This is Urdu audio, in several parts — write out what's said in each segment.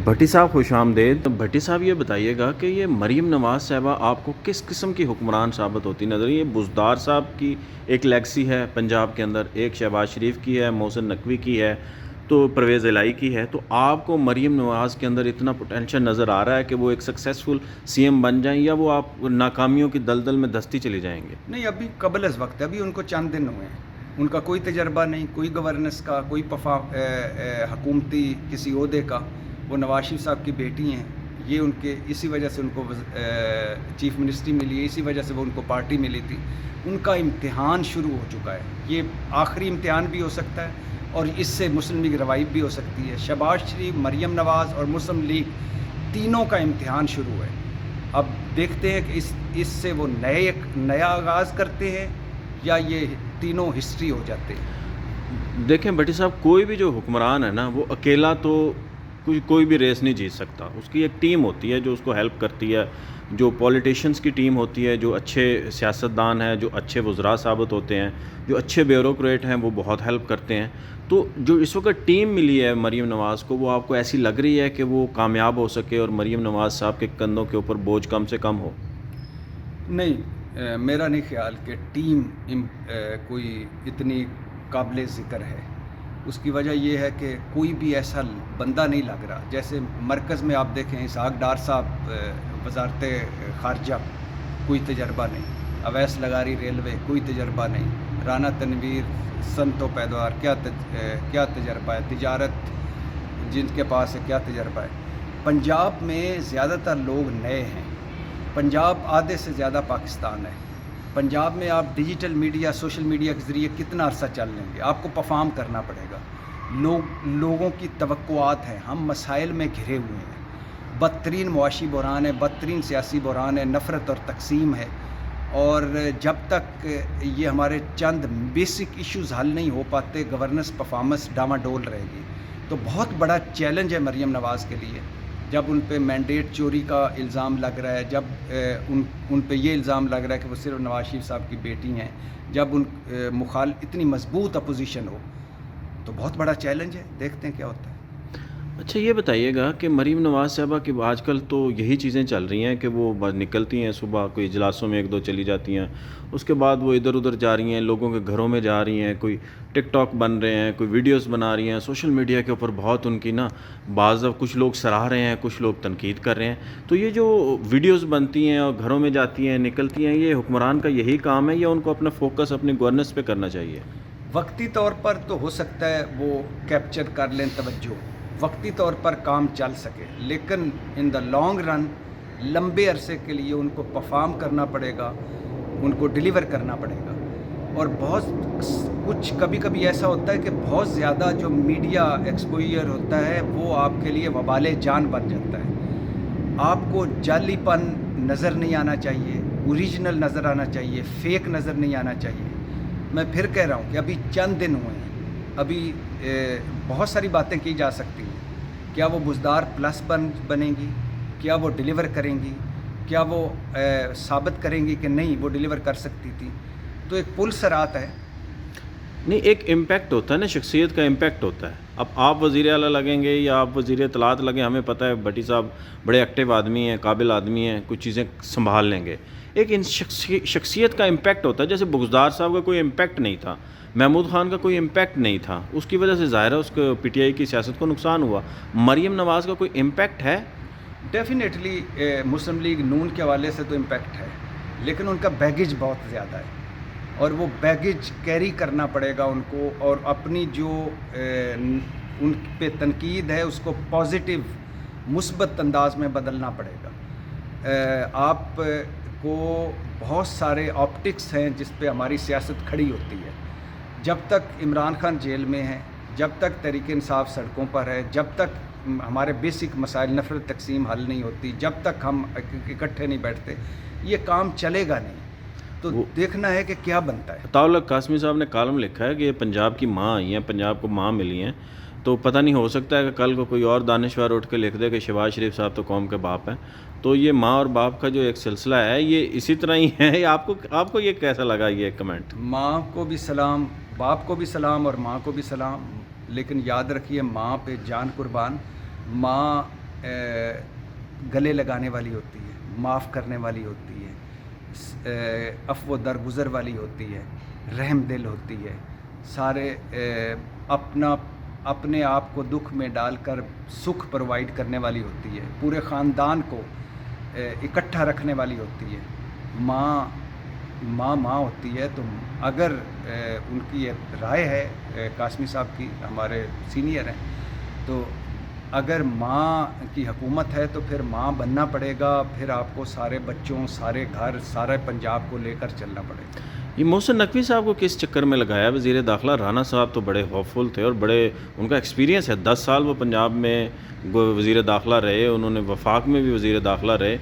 بھٹی صاحب خوش آمدید. بھٹی صاحب یہ بتائیے گا کہ یہ مریم نواز صاحبہ آپ کو کس قسم کی حکمران ثابت ہوتی نظر؟ یہ بزدار صاحب کی ایک لیگسی ہے پنجاب کے اندر، ایک شہباز شریف کی ہے، محسن نقوی کی ہے، تو پرویز الہی کی ہے. تو آپ کو مریم نواز کے اندر اتنا پوٹینشل نظر آ رہا ہے کہ وہ ایک سکسیسفل سی ایم بن جائیں، یا وہ آپ ناکامیوں کی دلدل میں دستی چلی جائیں گے؟ نہیں، ابھی قبل از وقت ہے. ابھی ان کو چند دن ہوئے ہیں. ان کا کوئی تجربہ نہیں، کوئی گورننس کا، کوئی حکومتی کسی عہدے کا. وہ نواز شریف صاحب کی بیٹی ہیں. یہ ان کے اسی وجہ سے ان کو چیف منسٹری ملی ہے، اسی وجہ سے وہ ان کو پارٹی ملی تھی. ان کا امتحان شروع ہو چکا ہے. یہ آخری امتحان بھی ہو سکتا ہے اور اس سے مسلم لیگ روائب بھی ہو سکتی ہے. شہباز شریف، مریم نواز اور مسلم لیگ تینوں کا امتحان شروع ہے. اب دیکھتے ہیں کہ اس سے وہ نیا آغاز کرتے ہیں یا یہ تینوں ہسٹری ہو جاتے ہیں. دیکھیں بھٹی صاحب، کوئی بھی جو حکمران ہے نا، وہ اکیلا تو کوئی بھی ریس نہیں جیت سکتا. اس کی ایک ٹیم ہوتی ہے جو اس کو ہیلپ کرتی ہے، جو پولیٹیشنز کی ٹیم ہوتی ہے، جو اچھے سیاستدان ہیں، جو اچھے وزراء ثابت ہوتے ہیں، جو اچھے بیوروکریٹ ہیں، وہ بہت ہیلپ کرتے ہیں. تو جو اس وقت ٹیم ملی ہے مریم نواز کو، وہ آپ کو ایسی لگ رہی ہے کہ وہ کامیاب ہو سکے اور مریم نواز صاحب کے کندھوں کے اوپر بوجھ کم سے کم ہو؟ نہیں، میرا نہیں خیال کہ ٹیم کوئی اتنی قابل ذکر ہے. اس کی وجہ یہ ہے کہ کوئی بھی ایسا بندہ نہیں لگ رہا. جیسے مرکز میں آپ دیکھیں اسحاق ڈار صاحب وزارت خارجہ، کوئی تجربہ نہیں. اویس لغاری ریلوے، کوئی تجربہ نہیں. رانا تنویر صنعت و پیداوار، کیا تجربہ ہے. تجارت جن کے پاس ہے، کیا تجربہ ہے. پنجاب میں زیادہ تر لوگ نئے ہیں. پنجاب آدھے سے زیادہ پاکستان ہے. پنجاب میں آپ ڈیجیٹل میڈیا، سوشل میڈیا کے ذریعے کتنا عرصہ چل لیں گے؟ آپ کو پرفارم کرنا پڑے گا. لوگوں کی توقعات ہیں. ہم مسائل میں گھرے ہوئے ہیں. بدترین معاشی بحران ہے، بدترین سیاسی بحران ہے، نفرت اور تقسیم ہے. اور جب تک یہ ہمارے چند بیسک ایشوز حل نہیں ہو پاتے، گورننس پرفارمنس ڈاواڈول رہے گی. تو بہت بڑا چیلنج ہے مریم نواز کے لیے. جب ان پہ مینڈیٹ چوری کا الزام لگ رہا ہے، جب ان پہ یہ الزام لگ رہا ہے کہ وہ صرف نواز شریف صاحب کی بیٹی ہیں، جب ان اتنی مضبوط اپوزیشن ہو، تو بہت بڑا چیلنج ہے. دیکھتے ہیں کیا ہوتا ہے. اچھا یہ بتائیے گا کہ مریم نواز صاحبہ کی آج کل تو یہی چیزیں چل رہی ہیں کہ وہ نکلتی ہیں صبح، کوئی اجلاسوں میں ایک دو چلی جاتی ہیں، اس کے بعد وہ ادھر ادھر جا رہی ہیں، لوگوں کے گھروں میں جا رہی ہیں، کوئی ٹک ٹاک بن رہے ہیں، کوئی ویڈیوز بنا رہی ہیں، سوشل میڈیا کے اوپر بہت ان کی بعض کچھ لوگ سراہ رہے ہیں، کچھ لوگ تنقید کر رہے ہیں. تو یہ جو ویڈیوز بنتی ہیں اور گھروں میں جاتی ہیں، نکلتی ہیں، یہ حکمران کا یہی کام ہے یا ان کو اپنا فوکس اپنی گورننس پہ کرنا چاہیے؟ وقتی طور پر تو ہو سکتا ہے وہ کیپچر کر لیں توجہ، وقتی طور پر کام چل سکے، لیکن ان دا لانگ رن لمبے عرصے کے لیے ان کو پرفارم کرنا پڑے گا، ان کو ڈیلیور کرنا پڑے گا. اور بہت کچھ کبھی کبھی ایسا ہوتا ہے کہ بہت زیادہ جو میڈیا ایکسپوئر ہوتا ہے وہ آپ کے لیے وبال جان بن جاتا ہے. آپ کو جعلی پن نظر نہیں آنا چاہیے، اوریجنل نظر آنا چاہیے، فیک نظر نہیں آنا چاہیے. میں پھر کہہ رہا ہوں کہ ابھی چند دن ہوئے ہیں. ابھی بہت ساری باتیں کی جا سکتی ہیں. کیا وہ بزدار پلس بنیں گی؟ کیا وہ ڈیلیور کریں گی؟ کیا وہ ثابت کریں گی کہ نہیں وہ ڈیلیور کر سکتی تھی؟ تو ایک پل سرات ہے. نہیں، ایک امپیکٹ ہوتا ہے نا، شخصیت کا امپیکٹ ہوتا ہے. اب آپ وزیر اعلیٰ لگیں گے یا آپ وزیر اطلاعات لگیں، ہمیں پتہ ہے بھٹی صاحب بڑے ایکٹیو آدمی ہیں، قابل آدمی ہیں، کچھ چیزیں سنبھال لیں گے. ایک ان شخصیت کا امپیکٹ ہوتا ہے. جیسے بغداد صاحب کا کوئی امپیکٹ نہیں تھا، محمود خان کا کوئی امپیکٹ نہیں تھا، اس کی وجہ سے ظاہر ہے اس کو پی ٹی آئی کی سیاست کو نقصان ہوا. مریم نواز کا کوئی امپیکٹ ہے؟ ڈیفینیٹلی مسلم لیگ نون کے حوالے سے تو امپیکٹ ہے، لیکن ان کا بیگیج بہت زیادہ ہے اور وہ بیگیج کیری کرنا پڑے گا ان کو. اور اپنی جو ان پہ تنقید ہے اس کو پازیٹیو مثبت انداز میں بدلنا پڑے گا. آپ کو بہت سارے آپٹکس ہیں جس پہ ہماری سیاست کھڑی ہوتی ہے. جب تک عمران خان جیل میں ہے، جب تک تحریک انصاف سڑکوں پر ہے، جب تک ہمارے بیسک مسائل نفرت تقسیم حل نہیں ہوتی، جب تک ہم اکٹھے نہیں بیٹھتے، یہ کام چلے گا نہیں. تو دیکھنا ہے کہ کیا بنتا ہے. عطاء اللہ قاسمی صاحب نے کالم لکھا ہے کہ یہ پنجاب کی ماں آئی ہیں، پنجاب کو ماں ملی ہیں. تو پتہ نہیں، ہو سکتا ہے کہ کل کو کوئی اور دانشور اٹھ کے لکھ دے کہ شہباز شریف صاحب تو قوم کے باپ ہیں. تو یہ ماں اور باپ کا جو ایک سلسلہ ہے یہ اسی طرح ہی ہے. آپ کو یہ کیسا لگا یہ کمنٹ؟ ماں کو بھی سلام، باپ کو بھی سلام اور ماں کو بھی سلام. لیکن یاد رکھیے، ماں پہ جان قربان. ماں گلے لگانے والی ہوتی ہے، معاف کرنے والی ہوتی ہے، عفو و درگزر والی ہوتی ہے، رحم دل ہوتی ہے، سارے اپنے آپ کو دکھ میں ڈال کر سکھ پرووائڈ کرنے والی ہوتی ہے، پورے خاندان کو اکٹھا رکھنے والی ہوتی ہے، ماں ہوتی ہے۔ تو اگر ان کی رائے ہے قاسمی صاحب کی، ہمارے سینئر ہیں، تو اگر ماں کی حکومت ہے تو پھر ماں بننا پڑے گا، پھر آپ کو سارے بچوں، سارے گھر، سارے پنجاب کو لے کر چلنا پڑے گا۔ یہ محسن نقوی صاحب کو کس چکر میں لگایا وزیر داخلہ؟ رانا صاحب تو بڑے ہوپفل تھے اور بڑے ان کا ایکسپیرینس ہے، 10 سال وہ پنجاب میں وزیر داخلہ رہے، انہوں نے وفاق میں بھی وزیر داخلہ رہے،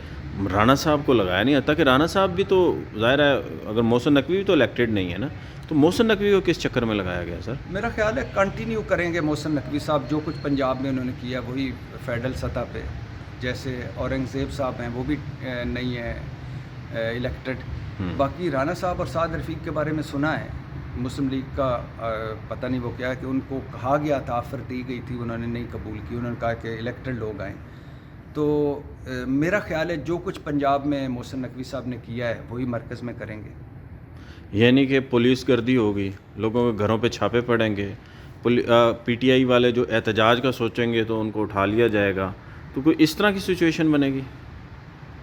رانا صاحب کو لگایا نہیں آتا کہ رانا صاحب بھی تو ظاہر ہے، اگر محسن نقوی بھی تو الیکٹڈ نہیں ہے نا، تو محسن نقوی کو کس چکر میں لگایا گیا سر؟ میرا خیال ہے کنٹینیو کریں گے محسن نقوی صاحب، جو کچھ پنجاب میں انہوں نے کیا وہی فیڈرل سطح پہ، جیسے اورنگزیب صاحب ہیں وہ بھی نہیں ہے الیکٹڈ۔ باقی رانا صاحب اور سعد رفیق کے بارے میں سنا ہے، مسلم لیگ کا پتہ نہیں وہ کیا ہے، کہ ان کو کہا گیا تھا، آفر دی گئی تھی، انہوں نے نہیں قبول کی، انہوں نے کہا کہ الیکٹڈ لوگ آئیں۔ تو میرا خیال ہے جو کچھ پنجاب میں محسن نقوی صاحب نے کیا ہے وہی مرکز میں کریں گے۔ یعنی کہ پولیس گردی ہوگی، لوگوں کے گھروں پہ چھاپے پڑیں گے، پی ٹی آئی والے جو احتجاج کا سوچیں گے تو ان کو اٹھا لیا جائے گا، تو کوئی اس طرح کی سچویشن بنے گی؟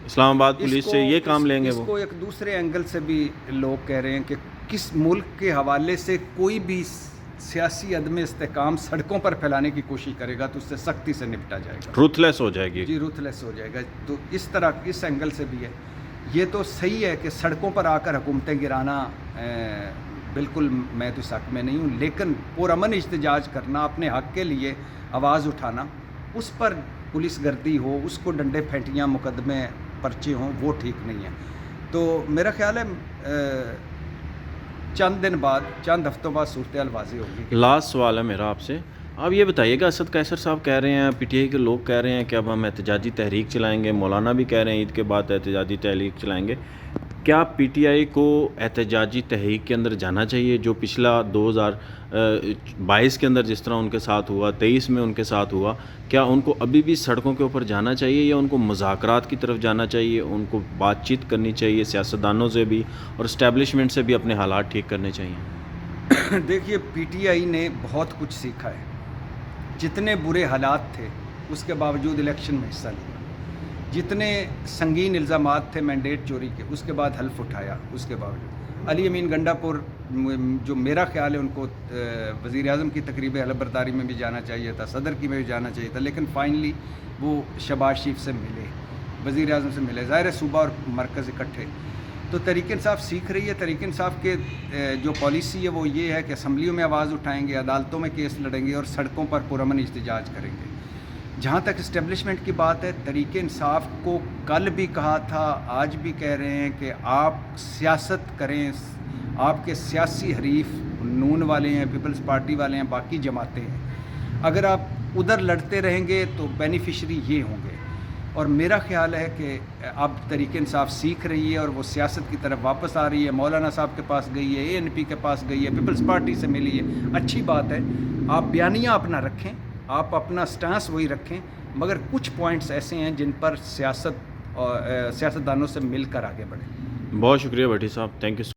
اسلام آباد پولیس سے یہ کام لیں گے وہ؟ اس کو ایک دوسرے اینگل سے بھی لوگ کہہ رہے ہیں کہ کس ملک کے حوالے سے کوئی بھی سیاسی عدم استحکام سڑکوں پر پھیلانے کی کوشش کرے گا تو اس سے سختی سے نپٹا جائے گا، روتھ لیس ہو جائے گی۔ جی روتھ لیس ہو جائے گا۔ تو اس طرح اس اینگل سے بھی ہے، یہ تو صحیح ہے کہ سڑکوں پر آ کر حکومتیں گرانا، بالکل میں تو اس حق میں نہیں ہوں، لیکن پرامن احتجاج کرنا، اپنے حق کے لیے آواز اٹھانا، اس پر پولیس گردی ہو، اس کو ڈنڈے پھینٹیاں، مقدمے پرچے ہوں، وہ ٹھیک نہیں ہے۔ تو میرا خیال ہے چند دن بعد، چند ہفتوں بعد صورتحال واضح ہوگی۔ لاسٹ سوال ہے میرا آپ سے، آپ یہ بتائیے گا، اسد قیصر صاحب کہہ رہے ہیں، پی ٹی آئی کے لوگ کہہ رہے ہیں کہ اب ہم احتجاجی تحریک چلائیں گے، مولانا بھی کہہ رہے ہیں عید کے بعد احتجاجی تحریک چلائیں گے، کیا پی ٹی آئی کو احتجاجی تحریک کے اندر جانا چاہیے؟ جو پچھلا 2022 کے اندر جس طرح ان کے ساتھ ہوا، 23 میں ان کے ساتھ ہوا، کیا ان کو ابھی بھی سڑکوں کے اوپر جانا چاہیے یا ان کو مذاکرات کی طرف جانا چاہیے، ان کو بات چیت کرنی چاہیے سیاستدانوں سے بھی اور اسٹیبلشمنٹ سے بھی اپنے حالات ٹھیک کرنے چاہیے؟ دیکھیے پی ٹی آئی نے بہت کچھ سیکھا ہے، جتنے برے حالات تھے اس کے باوجود الیکشن میں حصہ لیا، جتنے سنگین الزامات تھے مینڈیٹ چوری کے اس کے بعد حلف اٹھایا، اس کے باوجود علی امین گنڈا پور، جو میرا خیال ہے ان کو وزیر اعظم کی تقریب حلف برداری میں بھی جانا چاہیے تھا، صدر کی میں بھی جانا چاہیے تھا، لیکن فائنلی وہ شہباز شریف سے ملے، وزیر اعظم سے ملے، ظاہر ہے صوبہ اور مرکز اکٹھے۔ تو تحریک انصاف سیکھ رہی ہے، تحریک انصاف کے جو پالیسی ہے وہ یہ ہے کہ اسمبلیوں میں آواز اٹھائیں گے، عدالتوں میں کیس لڑیں گے اور سڑکوں پر پرامن احتجاج کریں گے۔ جہاں تک اسٹیبلشمنٹ کی بات ہے، تحریک انصاف کو کل بھی کہا تھا، آج بھی کہہ رہے ہیں کہ آپ سیاست کریں، آپ کے سیاسی حریف نون والے ہیں، پیپلز پارٹی والے ہیں، باقی جماعتیں ہیں، اگر آپ ادھر لڑتے رہیں گے تو بینیفیشری یہ ہوں گے۔ اور میرا خیال ہے کہ اب تحریک انصاف سیکھ رہی ہے اور وہ سیاست کی طرف واپس آ رہی ہے، مولانا صاحب کے پاس گئی ہے، اے این پی کے پاس گئی ہے، پیپلز پارٹی سے ملی ہے، اچھی بات ہے، آپ بیانیہ اپنا رکھیں، آپ اپنا سٹانس وہی رکھیں، مگر کچھ پوائنٹس ایسے ہیں جن پر سیاستدانوں سے مل کر آگے بڑھیں۔ بہت شکریہ بھٹی صاحب، تھینک یو۔